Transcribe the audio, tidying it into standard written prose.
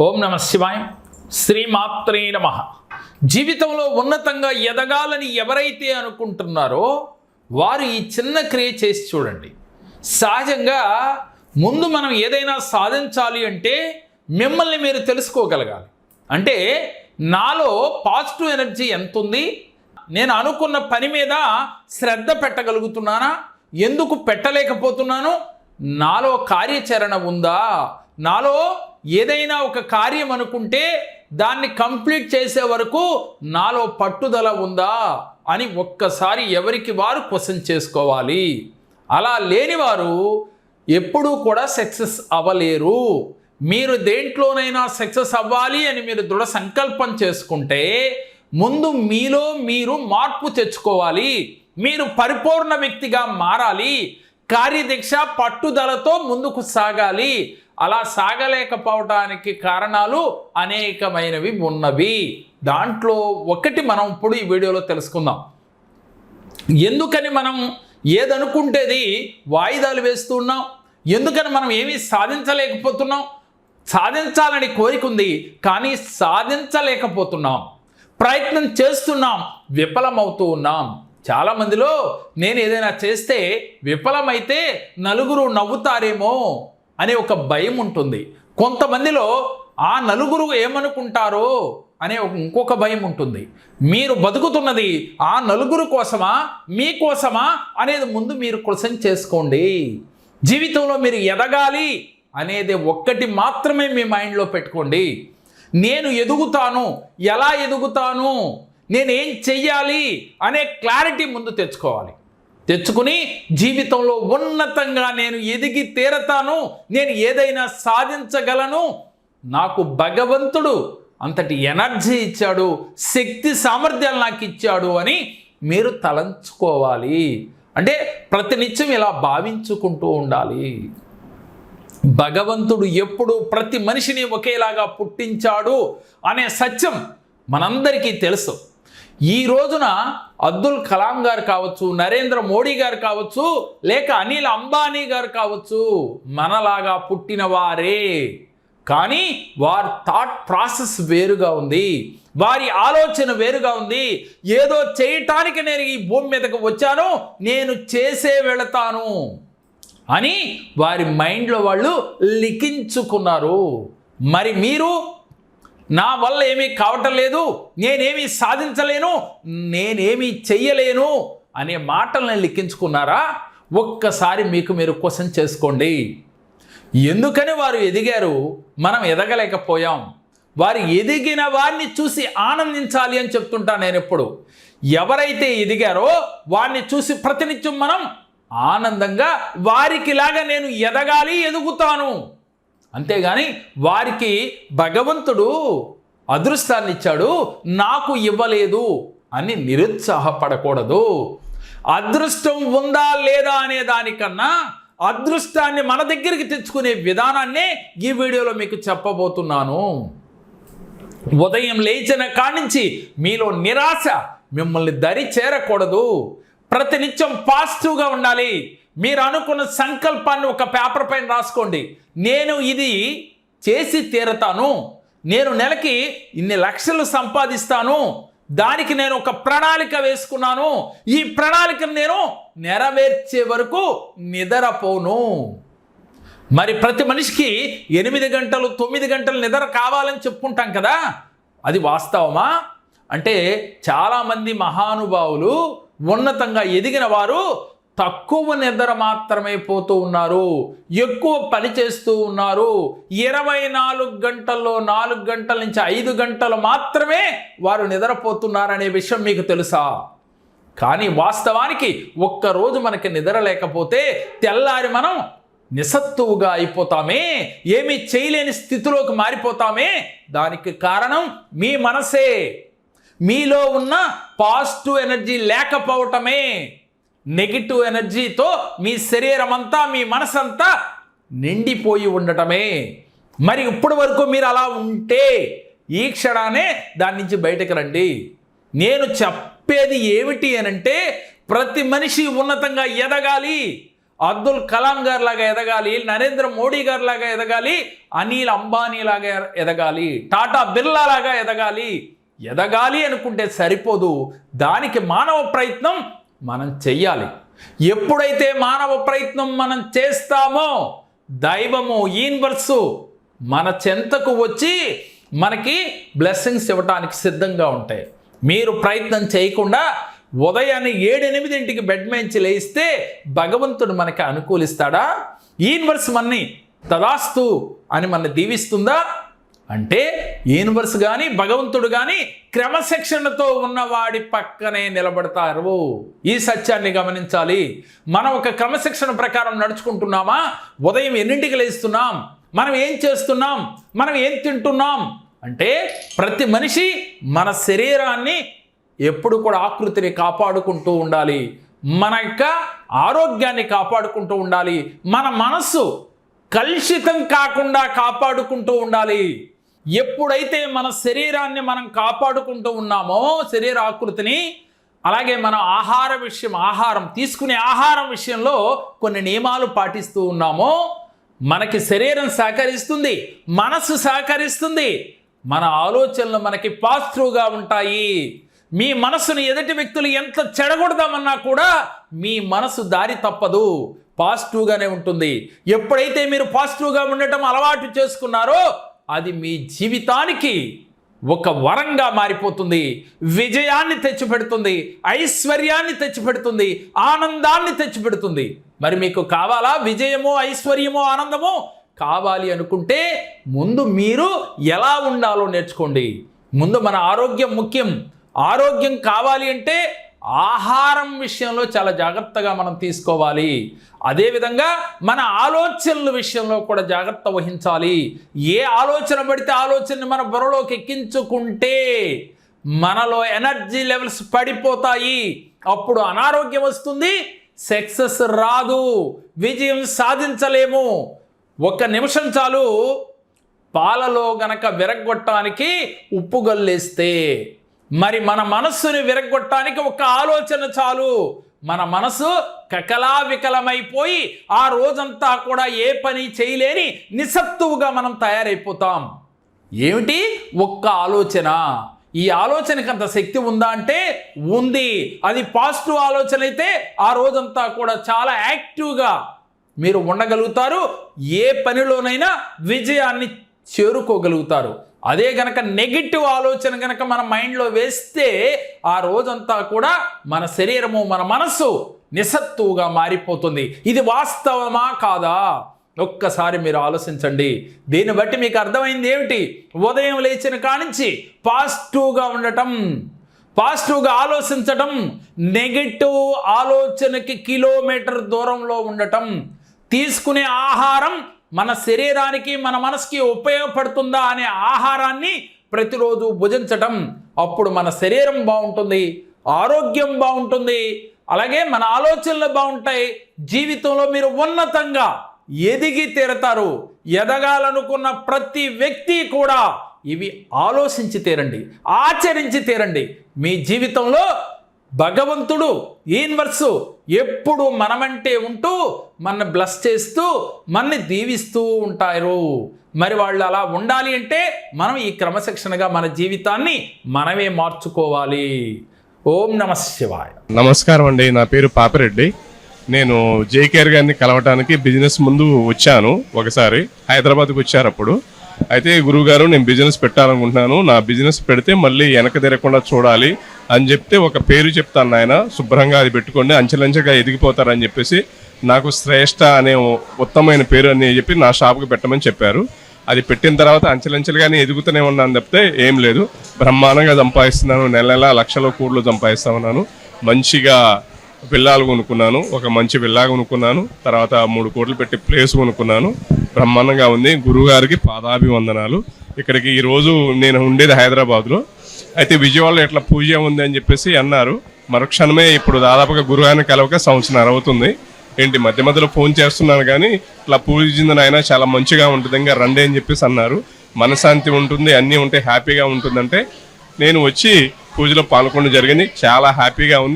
ఓం నమ శివాయ. శ్రీమాత్రే నమః. జీవితంలో ఉన్నతంగా ఎదగాలని ఎవరైతే అనుకుంటున్నారో వారు ఈ చిన్న క్రియ చేసి చూడండి. సహజంగా ముందు మనం ఏదైనా సాధించాలి అంటే మిమ్మల్ని మీరు తెలుసుకోగలగాలి. అంటే నాలో పాజిటివ్ ఎనర్జీ ఎంత ఉంది, నేను అనుకున్న పని మీద శ్రద్ధ పెట్టగలుగుతున్నానా, ఎందుకు పెట్టలేకపోతున్నాను, నాలో కార్యాచరణ ఉందా, నాలో ఏదైనా ఒక కార్యం అనుకుంటే దాన్ని కంప్లీట్ చేసే వరకు నాలో పట్టుదల ఉందా అని ఒక్కసారి ఎవరికి వారు క్వశ్చన్ చేసుకోవాలి. అలా లేని వారు ఎప్పుడూ కూడా సక్సెస్ అవ్వలేరు. మీరు దేంట్లోనైనా సక్సెస్ అవ్వాలి అని మీరు దృఢ సంకల్పం చేసుకుంటే ముందు మీలో మీరు మార్పు తెచ్చుకోవాలి. మీరు పరిపూర్ణ వ్యక్తిగా మారాలి. కార్యదీక్ష పట్టుదలతో ముందుకు సాగాలి. అలా సాగలేకపోవడానికి కారణాలు అనేకమైనవి ఉన్నవి. దాంట్లో ఒకటి మనం ఇప్పుడు ఈ వీడియోలో తెలుసుకుందాం. ఎందుకని మనం ఏదనుకుంటేది వాయిదాలు వేస్తున్నాం, ఎందుకని మనం ఏమీ సాధించలేకపోతున్నాం. సాధించాలని కోరిక ఉంది కానీ సాధించలేకపోతున్నాం. ప్రయత్నం చేస్తున్నాం, విఫలమవుతూ ఉన్నాం. చాలామందిలో నేను ఏదైనా చేస్తే విఫలమైతే నలుగురు నవ్వుతారేమో అనే ఒక భయం ఉంటుంది. కొంతమందిలో ఆ నలుగురు ఏమనుకుంటారో అనే ఇంకొక భయం ఉంటుంది. మీరు బతుకుతున్నది ఆ నలుగురు కోసమా మీకోసమా అనేది ముందు మీరు క్వశ్చన్ చేసుకోండి. జీవితంలో మీరు ఎదగాలి అనేది ఒక్కటి మాత్రమే మీ మైండ్లో పెట్టుకోండి. నేను ఎదుగుతాను, ఎలా ఎదుగుతాను, నేనేం చెయ్యాలి అనే క్లారిటీ ముందు తెచ్చుకోవాలి. తెచ్చుకుని జీవితంలో ఉన్నతంగా నేను ఎదిగి తీరతాను, నేను ఏదైనా సాధించగలను, నాకు భగవంతుడు అంతటి ఎనర్జీ ఇచ్చాడు, శక్తి సామర్థ్యాలు నాకు ఇచ్చాడు అని మీరు తలంచుకోవాలి. అంటే ప్రతినిత్యం ఇలా భావించుకుంటూ ఉండాలి. భగవంతుడు ఎప్పుడు ప్రతి మనిషిని ఒకేలాగా పుట్టించాడు అనే సత్యం మనందరికీ తెలుసు. ఈ రోజున అబ్దుల్ కలాం గారు కావచ్చు, నరేంద్ర మోడీ గారు కావచ్చు, లేక అనిల్ అంబానీ గారు కావచ్చు, మనలాగా పుట్టిన వారే. కానీ వారి థాట్ ప్రాసెస్ వేరుగా ఉంది, వారి ఆలోచన వేరుగా ఉంది. ఏదో చేయటానికి నేను ఈ భూమి మీదకి వచ్చాను, నేను చేసే వెళతాను అని వారి మైండ్లో వాళ్ళు లిఖించుకున్నారు. మరి మీరు నా వల్ల ఏమీ కావటం లేదు, నేనేమీ సాధించలేను, నేనేమీ చెయ్యలేను అనే మాటలను లిఖించుకున్నారా? ఒక్కసారి మీకు మీరు క్వశ్చన్ చేసుకోండి. ఎందుకని వారు ఎదిగారు, మనం ఎదగలేకపోయాం? వారు ఎదిగిన వారిని చూసి ఆనందించాలి అని చెప్తుంటా నేను ఎప్పుడు. ఎవరైతే ఎదిగారో వారిని చూసి ప్రతినిత్యం మనం ఆనందంగా వారికిలాగా నేను ఎదగాలి, ఎదుగుతాను. అంతేగాని వారికి భగవంతుడు అదృష్టాన్ని ఇచ్చాడు, నాకు ఇవ్వలేదు అని నిరుత్సాహపడకూడదు. అదృష్టం ఉందా లేదా అనే దానికన్నా అదృష్టాన్ని మన దగ్గరికి తెచ్చుకునే విధానాన్నే ఈ వీడియోలో మీకు చెప్పబోతున్నాను. ఉదయం లేచిన కానించి మీలో నిరాశ మిమ్మల్ని దరి చేరకూడదు. ప్రతినిత్యం పాజిటివ్గా ఉండాలి. మీరు అనుకున్న సంకల్పాన్ని ఒక పేపర్ పైన రాసుకోండి. నేను ఇది చేసి తీరతాను, నేను నెలకి ఇన్ని లక్షలు సంపాదిస్తాను, దానికి నేను ఒక ప్రణాళిక వేసుకున్నాను, ఈ ప్రణాళికను నేను నెరవేర్చే వరకు నిద్రపోను. మరి ప్రతి మనిషికి 8 గంటలు 9 గంటలు నిద్ర కావాలని చెప్పుకుంటాం కదా, అది వాస్తవమా? అంటే చాలామంది మహానుభావులు ఉన్నతంగా ఎదిగిన వారు తక్కువ నిద్ర మాత్రమే పోతూ ఉన్నారు, ఎక్కువ పని చేస్తూ ఉన్నారు. 24 గంటల్లో 4 గంటల నుంచి 5 గంటలు మాత్రమే వారు నిద్రపోతున్నారనే విషయం మీకు తెలుసా? కానీ వాస్తవానికి ఒక్కరోజు మనకి నిద్ర లేకపోతే తెల్లారి మనం నిస్సత్తువుగా అయిపోతామే, ఏమీ చేయలేని స్థితిలోకి మారిపోతామే. దానికి కారణం మీ మనసే. మీలో ఉన్న పాజిటివ్ ఎనర్జీ లేకపోవటమే. నెగిటివ్ ఎనర్జీతో మీ శరీరం అంతా, మీ మనసంతా నిండిపోయి ఉండటమే. మరి ఇప్పటి వరకు మీరు అలా ఉంటే ఈ క్షణానే దాని నుంచి బయటకు రండి. నేను చెప్పేది ఏమిటి అనంటే ప్రతి మనిషి ఉన్నతంగా ఎదగాలి, అబ్దుల్ కలాం గారి లాగా ఎదగాలి, నరేంద్ర మోడీ గారి లాగా ఎదగాలి, అనిల్ అంబానీ లాగా ఎదగాలి, టాటా బిర్లా లాగా ఎదగాలి అనుకుంటే సరిపోదు. దానికి మానవ ప్రయత్నం మనం చెయ్యాలి. ఎప్పుడైతే మానవ ప్రయత్నం మనం చేస్తామో దైవము, యూనివర్సు మన చెంతకు వచ్చి మనకి బ్లెస్సింగ్స్ ఇవ్వటానికి సిద్ధంగా ఉంటాయి. మీరు ప్రయత్నం చేయకుండా ఉదయాన్నే 7-8 బెడ్ మేంచి లేస్తే భగవంతుడు మనకి అనుకూలిస్తాడా? యూనివర్స్ మనని తదాస్తు అని మన దీవిస్తుందా? అంటే యూనివర్స్ కానీ భగవంతుడు కానీ క్రమశిక్షణతో ఉన్నవాడి పక్కనే నిలబడతారు. ఈ సత్యాన్ని గమనించాలి. మనం ఒక క్రమశిక్షణ ప్రకారం నడుచుకుంటున్నామా? ఉదయం ఎన్నింటికి లేస్తున్నాం? మనం ఏం చేస్తున్నాం? మనం ఏం తింటున్నాం? అంటే ప్రతి మనిషి మన శరీరాన్ని ఎప్పుడు కూడా ఆకృతిని కాపాడుకుంటూ ఉండాలి, మన యొక్క ఆరోగ్యాన్ని కాపాడుకుంటూ ఉండాలి, మన మనస్సు కలుషితం కాకుండా కాపాడుకుంటూ ఉండాలి. ఎప్పుడైతే మన శరీరాన్ని మనం కాపాడుకుంటూ ఉన్నామో, శరీర ఆకృతిని, అలాగే మన ఆహారం తీసుకునే ఆహారం విషయంలో కొన్ని నియమాలు పాటిస్తూ ఉన్నామో మనకి శరీరం సహకరిస్తుంది, మనస్సు సహకరిస్తుంది, మన ఆలోచనలు మనకి పాజిటివ్గా ఉంటాయి. మీ మనసును ఎదుటి వ్యక్తులు ఎంత చెడగొడదామన్నా కూడా మీ మనసు దారి తప్పదు, పాజిటివ్గానే ఉంటుంది. ఎప్పుడైతే మీరు పాజిటివ్గా ఉండటం అలవాటు చేసుకున్నారో అది మీ జీవితానికి ఒక వరంగా మారిపోతుంది, విజయాన్ని తెచ్చిపెడుతుంది, ఐశ్వర్యాన్ని తెచ్చిపెడుతుంది, ఆనందాన్ని తెచ్చిపెడుతుంది. మరి మీకు కావాలా విజయమో, ఐశ్వర్యమో, ఆనందమో? కావాలి అనుకుంటే ముందు మీరు ఎలా ఉండాలో నేర్చుకోండి. ముందు మన ఆరోగ్యం ముఖ్యం. ఆరోగ్యం కావాలి అంటే ఆహారం విషయంలో చాలా జాగ్రత్తగా మనం తీసుకోవాలి. అదేవిధంగా మన ఆలోచనల విషయంలో కూడా జాగ్రత్త వహించాలి. ఏ ఆలోచన పడితే ఆలోచనని మన బుర్రలోకి ఎక్కించుకుంటే మనలో ఎనర్జీ లెవెల్స్ పడిపోతాయి. అప్పుడు అనారోగ్యం వస్తుంది, సక్సెస్ రాదు, విజయం సాధించలేము. 1 నిమిషం చాలు పాలలో గనక విరగ్గొట్టడానికి ఉప్పు గల్లేస్తే, మరి మన మనస్సుని విరగ్గొట్టడానికి 1 ఆలోచన చాలు. మన మనసు కకలావికలమైపోయి ఆ రోజంతా కూడా ఏ పని చేయలేని నిస్సత్తువుగా మనం తయారైపోతాం. ఏమిటి? 1 ఆలోచన. ఈ ఆలోచనకి అంత శక్తి ఉందా అంటే ఉంది. అది పాజిటివ్ ఆలోచన అయితే ఆ రోజంతా కూడా చాలా యాక్టివ్గా మీరు ఉండగలుగుతారు, ఏ పనిలోనైనా విజయాన్ని చేరుకోగలుగుతారు. అదే గనక నెగిటివ్ ఆలోచన గనక మన మైండ్లో వేస్తే ఆ రోజంతా కూడా మన శరీరము, మన మనస్సు నిస్సత్తువుగా మారిపోతుంది. ఇది వాస్తవమా కాదా? ఒక్కసారి మీరు ఆలోచించండి. దీన్ని బట్టి మీకు అర్థమైంది ఏమిటి? ఉదయం లేచిన కానించి పాజిటివ్గా ఉండటం, పాజిటివ్గా ఆలోచించటం, నెగిటివ్ ఆలోచనకి కిలోమీటర్ దూరంలో ఉండటం, తీసుకునే ఆహారం మన శరీరానికి, మన మనసుకి ఉపయోగపడుతుందా అనే ఆహారాన్ని ప్రతిరోజు భుజించటం. అప్పుడు మన శరీరం బాగుంటుంది, ఆరోగ్యం బాగుంటుంది, అలాగే మన ఆలోచనలు బాగుంటాయి. జీవితంలో మీరు ఉన్నతంగా ఎదిగి తీరతారు. ఎదగాలనుకున్న ప్రతి వ్యక్తి కూడా ఇవి ఆలోచించి తీరండి, ఆచరించి తీరండి. మీ జీవితంలో భగవంతుడు, యూనివర్సు ఎప్పుడు మనమంటే ఉంటూ మన బ్లెస్ చేస్తూ మనని దీవిస్తూ ఉంటారు. మరి వాళ్ళు అలా ఉండాలి అంటే మనం ఈ క్రమశిక్షణగా మన జీవితాన్ని మనమే మార్చుకోవాలి. ఓం నమః శివాయ. నమస్కారం అండి, నా పేరు పాపిరెడ్డి. నేను జేకేఆర్ గారిని కలవటానికి బిజినెస్ ముందు వచ్చాను. ఒకసారి హైదరాబాద్కి వచ్చారు. అప్పుడు అయితే గురువుగారు నేను బిజినెస్ పెట్టాలనుకుంటున్నాను, నా బిజినెస్ పెడితే మళ్ళీ వెనక తిరగకుండా చూడాలి అని చెప్తే ఒక పేరు చెప్తాను ఆయన, శుభ్రంగా అది పెట్టుకోండి, అంచెలంచెగా ఎదిగిపోతారని చెప్పేసి నాకు శ్రేష్ఠ అనే ఉత్తమమైన పేరు అని చెప్పి నా షాప్కి పెట్టమని చెప్పారు. అది పెట్టిన తర్వాత అంచెలంచెలుగానే ఎదుగుతూనే ఉన్నాను తప్పితే ఏం లేదు. బ్రహ్మాండంగా సంపాదిస్తున్నాను, నెల లక్షల కోట్లు సంపాదిస్తా ఉన్నాను. మంచిగా విల్లాలు కొనుక్కున్నాను, ఒక మంచి విల్లా కొనుక్కున్నాను, తర్వాత 3 కోట్లు పెట్టి ప్లేస్ కొనుక్కున్నాను. బ్రహ్మాండంగా ఉంది. గురువుగారికి పాదాభివందనాలు. ఇక్కడికి ఈరోజు నేను ఉండేది హైదరాబాద్లో, అయితే విజయవాడలో ఎట్లా పూజ ఉంది అని చెప్పేసి అన్నారు. మరుక్షణమే ఇప్పుడు దాదాపుగా గురుగారిని కలవక 1 సంవత్సరం అవుతుంది. ఏంటి మధ్య మధ్యలో ఫోన్ చేస్తున్నాను కానీ ఇట్లా పూజించిన ఆయన చాలా మంచిగా ఉంటుంది, ఇంకా రండి అని చెప్పేసి అన్నారు. మనశాంతి ఉంటుంది, అన్నీ ఉంటే హ్యాపీగా ఉంటుందంటే నేను వచ్చి పూజలో పాల్గొనడం జరిగింది. చాలా హ్యాపీగా ఉంది.